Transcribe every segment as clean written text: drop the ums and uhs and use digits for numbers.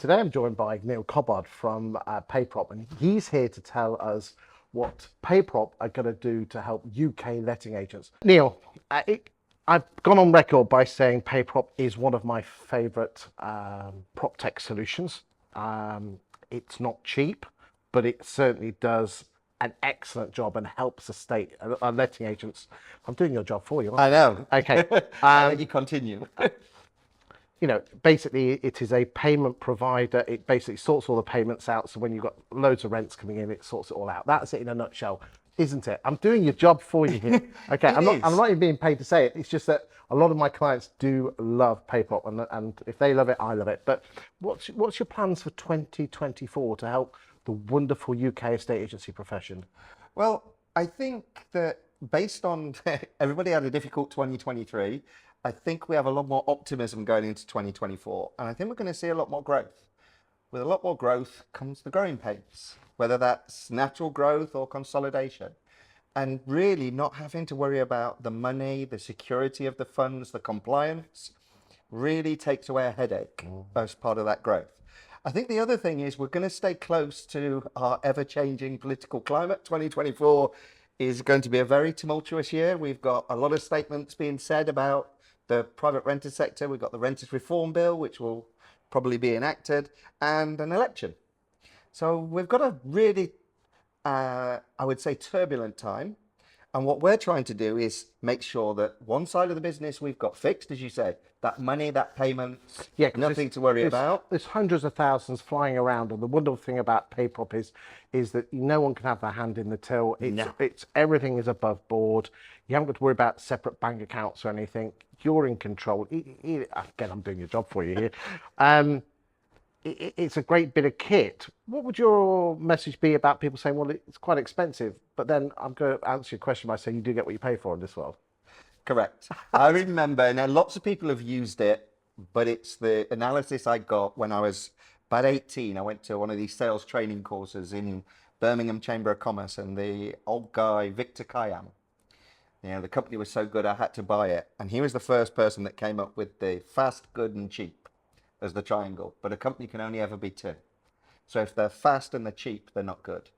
Today I'm joined by Neil Cobbold from PayProp, and he's here to tell us what PayProp are going to do to help UK letting agents. Neil, I've gone on record by saying PayProp is one of my favourite prop tech solutions. It's not cheap, but it certainly does an excellent job and helps letting agents. I'm doing your job for you. I know. Okay. I'll let you continue. You know, basically it is a payment provider. It basically sorts all the payments out. So when you've got loads of rents coming in, it sorts it all out. That's it in a nutshell, isn't it? I'm doing your job for you here. Okay, I'm not even being paid to say it. It's just that a lot of my clients do love PayProp, and if they love it, I love it. But what's your plans for 2024 to help the wonderful UK estate agency profession? Well, I think that based on everybody had a difficult 2023, I think we have a lot more optimism going into 2024. And I think we're going to see a lot more growth. With a lot more growth comes the growing pains, whether that's natural growth or consolidation. And really not having to worry about the money, the security of the funds, the compliance, really takes away a headache as part of that growth. I think the other thing is we're going to stay close to our ever-changing political climate. 2024 is going to be a very tumultuous year. We've got a lot of statements being said about the private renter sector. We've got the Renters Reform Bill, which will probably be enacted, and an election. So we've got a really, I would say, turbulent time. And what we're trying to do is make sure that one side of the business we've got fixed, as you say, that money, that payments, nothing to worry about. There's hundreds of thousands flying around, and the wonderful thing about PayProp is that no one can have their hand in the till. It's everything is above board. You haven't got to worry about separate bank accounts or anything. You're in control. Again, I'm doing your job for you here. It's a great bit of kit. What would your message be about people saying, well, it's quite expensive, but then I'm going to answer your question by saying you do get what you pay for in this world? Correct. I remember, now lots of people have used it, but it's the analysis I got when I was about 18. I went to one of these sales training courses in Birmingham Chamber of Commerce, and the old guy, Victor Kayam, the company was so good I had to buy it. And he was the first person that came up with the fast, good, and cheap as the triangle. But a company can only ever be two. So if they're fast and they're cheap, they're not good.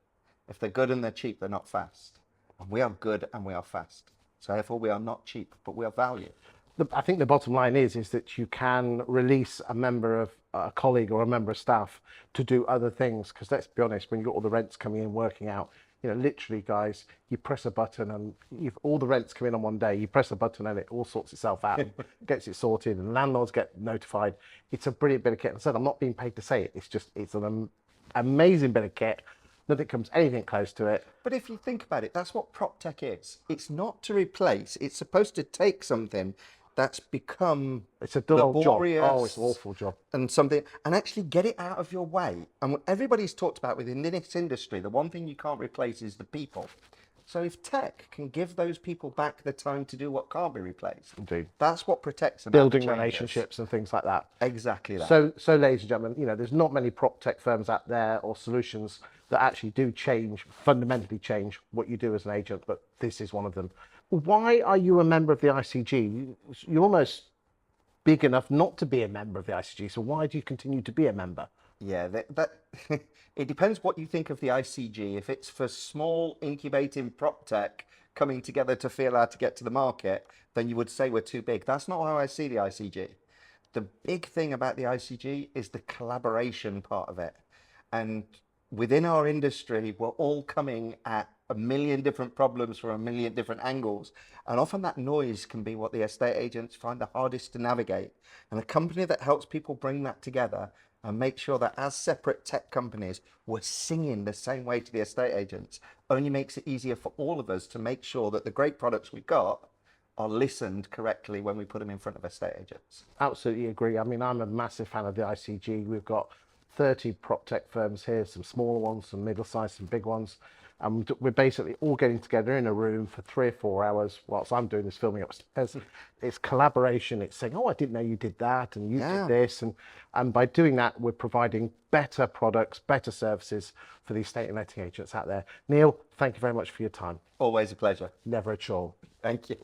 If they're good and they're cheap, they're not fast. And we are good and we are fast. So therefore we are not cheap, but we are value. I think the bottom line is that you can release a colleague or a member of staff to do other things. Because let's be honest, when you've got all the rents coming in, working out, literally, guys, you press a button and all the rents come in on one day. You press a button and it all sorts itself out, gets it sorted, and landlords get notified. It's a brilliant bit of kit. And I said, I'm not being paid to say it. It's an amazing bit of kit. Nothing comes anything close to it. But if you think about it, that's what prop tech is. It's not to replace. It's supposed to take something that's become it's a dull job. Oh, it's an awful job. And actually get it out of your way. And what everybody's talked about within this industry, the one thing you can't replace is the people. So if tech can give those people back the time to do what can't be replaced, indeed, that's what protects them. Building relationships and things like that. Exactly that. So ladies and gentlemen, there's not many prop tech firms out there or solutions that actually do fundamentally change what you do as an agent, but this is one of them. Why are you a member of the ICG? You're almost big enough not to be a member of the ICG, so why do you continue to be a member? Yeah, it depends what you think of the ICG. If it's for small incubating prop tech coming together to feel how to get to the market, then you would say we're too big. That's not how I see the ICG. The big thing about the ICG is the collaboration part of it. And within our industry, we're all coming at a million different problems from a million different angles. And often that noise can be what the estate agents find the hardest to navigate. And a company that helps people bring that together and make sure that as separate tech companies, we're singing the same way to the estate agents, only makes it easier for all of us to make sure that the great products we've got are listened correctly when we put them in front of estate agents. Absolutely agree. I mean, I'm a massive fan of the ICG. We've got 30 prop tech firms here, some smaller ones, some middle-sized, some big ones. And we're basically all getting together in a room for 3 or 4 hours whilst I'm doing this filming upstairs. It's collaboration. It's saying, oh, I didn't know you did that and you did this. And by doing that, we're providing better products, better services for the estate and letting agents out there. Neil, thank you very much for your time. Always a pleasure. Never at all. Thank you.